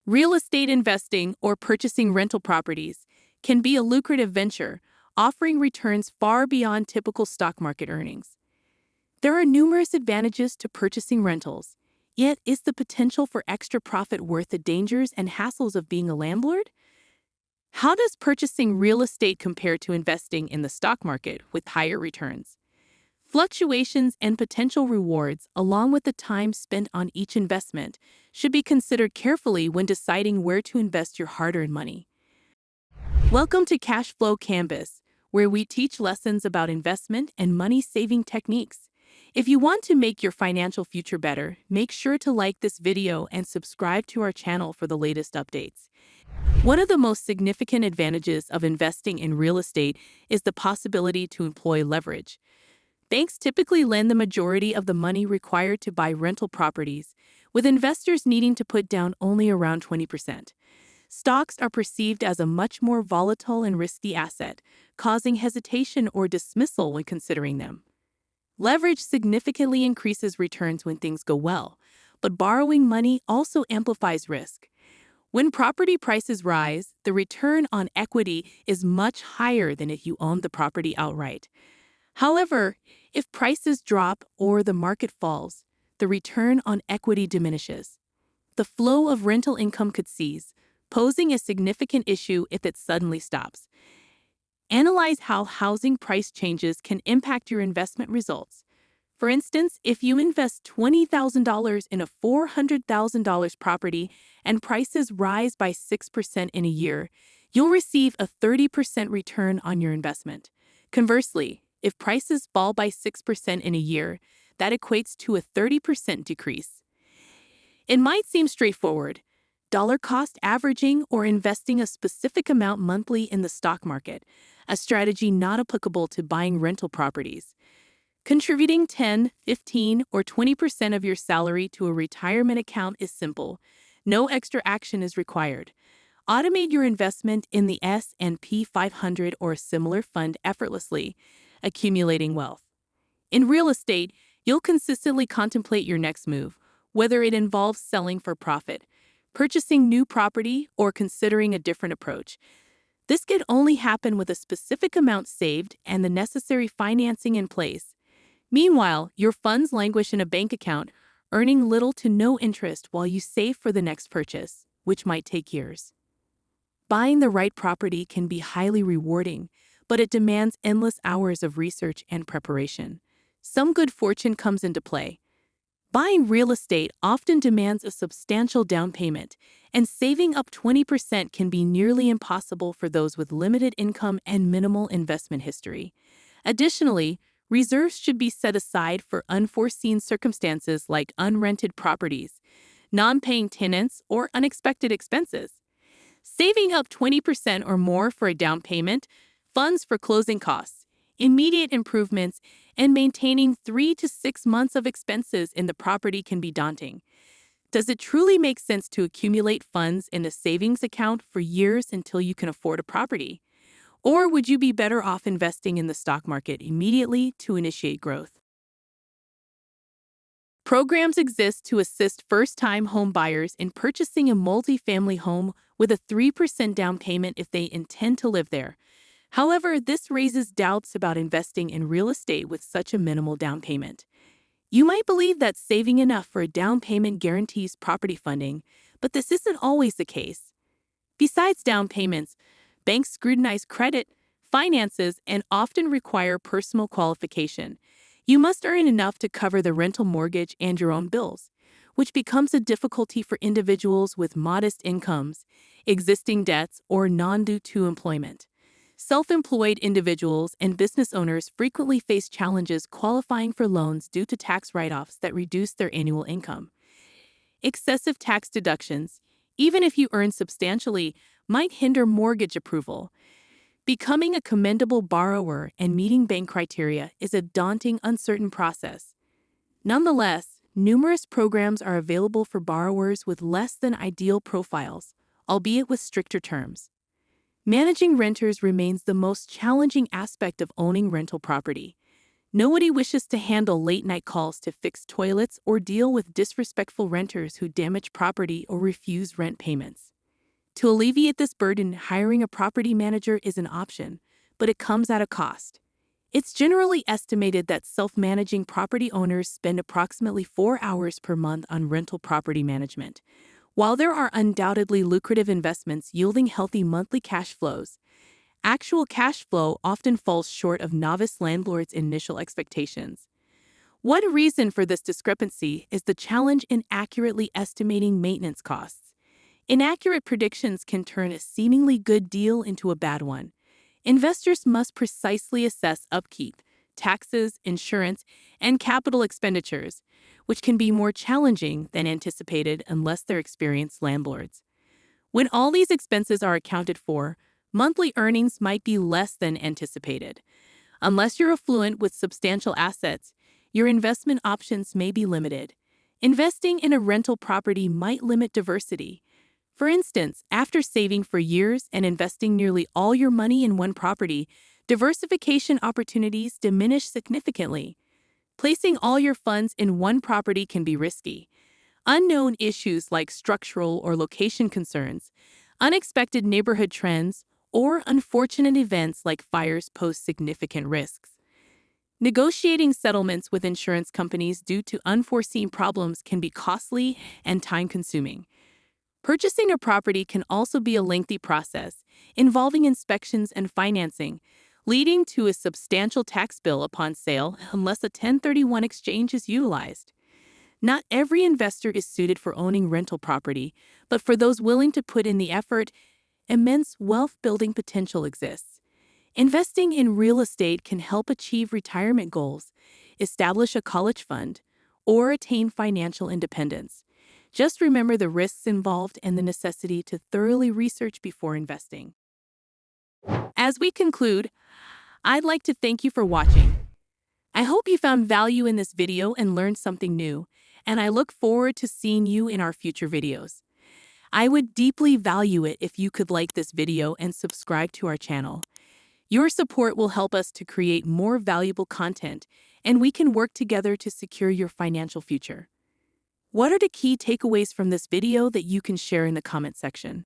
Real estate investing or purchasing rental properties can be a lucrative venture, offering returns far beyond typical stock market earnings. There are numerous advantages to purchasing rentals, yet is the potential for extra profit worth the dangers and hassles of being a landlord? How does purchasing real estate compare to investing in the stock market with higher returns? Fluctuations and potential rewards, along with the time spent on each investment, should be considered carefully when deciding where to invest your hard-earned money. Welcome to Cashflow Canvas, where we teach lessons about investment and money-saving techniques. If you want to make your financial future better, make sure to like this video and subscribe to our channel for the latest updates. One of the most significant advantages of investing in real estate is the possibility to employ leverage. Banks typically lend the majority of the money required to buy rental properties, with investors needing to put down only around 20%. Stocks are perceived as a much more volatile and risky asset, causing hesitation or dismissal when considering them. Leverage significantly increases returns when things go well, but borrowing money also amplifies risk. When property prices rise, the return on equity is much higher than if you owned the property outright. However, if prices drop or the market falls, the return on equity diminishes. The flow of rental income could cease, posing a significant issue if it suddenly stops. Analyze how housing price changes can impact your investment results. For instance, if you invest $20,000 in a $400,000 property and prices rise by 6% in a year, you'll receive a 30% return on your investment. Conversely, if prices fall by 6% in a year, that equates to a 30% decrease. It might seem straightforward, dollar cost averaging or investing a specific amount monthly in the stock market, a strategy not applicable to buying rental properties. Contributing 10, 15, or 20% of your salary to a retirement account is simple. No extra action is required. Automate your investment in the S&P 500 or a similar fund effortlessly, accumulating wealth. In real estate, you'll consistently contemplate your next move, whether it involves selling for profit, purchasing new property, or considering a different approach. This can only happen with a specific amount saved and the necessary financing in place. Meanwhile, your funds languish in a bank account, earning little to no interest while you save for the next purchase, which might take years. Buying the right property can be highly rewarding, but it demands endless hours of research and preparation. Some good fortune comes into play. Buying real estate often demands a substantial down payment, and saving up 20% can be nearly impossible for those with limited income and minimal investment history. Additionally, reserves should be set aside for unforeseen circumstances like unrented properties, non-paying tenants, or unexpected expenses. Saving up 20% or more for a down payment, funds for closing costs, immediate improvements, and maintaining 3 to 6 months of expenses in the property can be daunting. Does it truly make sense to accumulate funds in a savings account for years until you can afford a property? Or would you be better off investing in the stock market immediately to initiate growth? Programs exist to assist first-time home buyers in purchasing a multi-family home with a 3% down payment if they intend to live there. However, this raises doubts about investing in real estate with such a minimal down payment. You might believe that saving enough for a down payment guarantees property funding, but this isn't always the case. Besides down payments, banks scrutinize credit, finances, and often require personal qualification. You must earn enough to cover the rental mortgage and your own bills, which becomes a difficulty for individuals with modest incomes, existing debts, or non-due to employment. Self-employed individuals and business owners frequently face challenges qualifying for loans due to tax write-offs that reduce their annual income. Excessive tax deductions, even if you earn substantially, might hinder mortgage approval. Becoming a commendable borrower and meeting bank criteria is a daunting, uncertain process. Nonetheless, numerous programs are available for borrowers with less than ideal profiles, albeit with stricter terms. Managing renters remains the most challenging aspect of owning rental property. Nobody wishes to handle late-night calls to fix toilets or deal with disrespectful renters who damage property or refuse rent payments. To alleviate this burden, hiring a property manager is an option, but it comes at a cost. It's generally estimated that self-managing property owners spend approximately 4 hours per month on rental property management. While there are undoubtedly lucrative investments yielding healthy monthly cash flows, actual cash flow often falls short of novice landlords' initial expectations. One reason for this discrepancy is the challenge in accurately estimating maintenance costs. Inaccurate predictions can turn a seemingly good deal into a bad one. Investors must precisely assess upkeep, taxes, insurance, and capital expenditures, which can be more challenging than anticipated unless they're experienced landlords. When all these expenses are accounted for, monthly earnings might be less than anticipated. Unless you're affluent with substantial assets, your investment options may be limited. Investing in a rental property might limit diversity. For instance, after saving for years and investing nearly all your money in one property, diversification opportunities diminish significantly. Placing all your funds in one property can be risky. Unknown issues like structural or location concerns, unexpected neighborhood trends, or unfortunate events like fires pose significant risks. Negotiating settlements with insurance companies due to unforeseen problems can be costly and time-consuming. Purchasing a property can also be a lengthy process, involving inspections and financing, leading to a substantial tax bill upon sale unless a 1031 exchange is utilized. Not every investor is suited for owning rental property, but for those willing to put in the effort, immense wealth-building potential exists. Investing in real estate can help achieve retirement goals, establish a college fund, or attain financial independence. Just remember the risks involved and the necessity to thoroughly research before investing. As we conclude, I'd like to thank you for watching. I hope you found value in this video and learned something new, and I look forward to seeing you in our future videos. I would deeply value it if you could like this video and subscribe to our channel. Your support will help us to create more valuable content, and we can work together to secure your financial future. What are the key takeaways from this video that you can share in the comment section?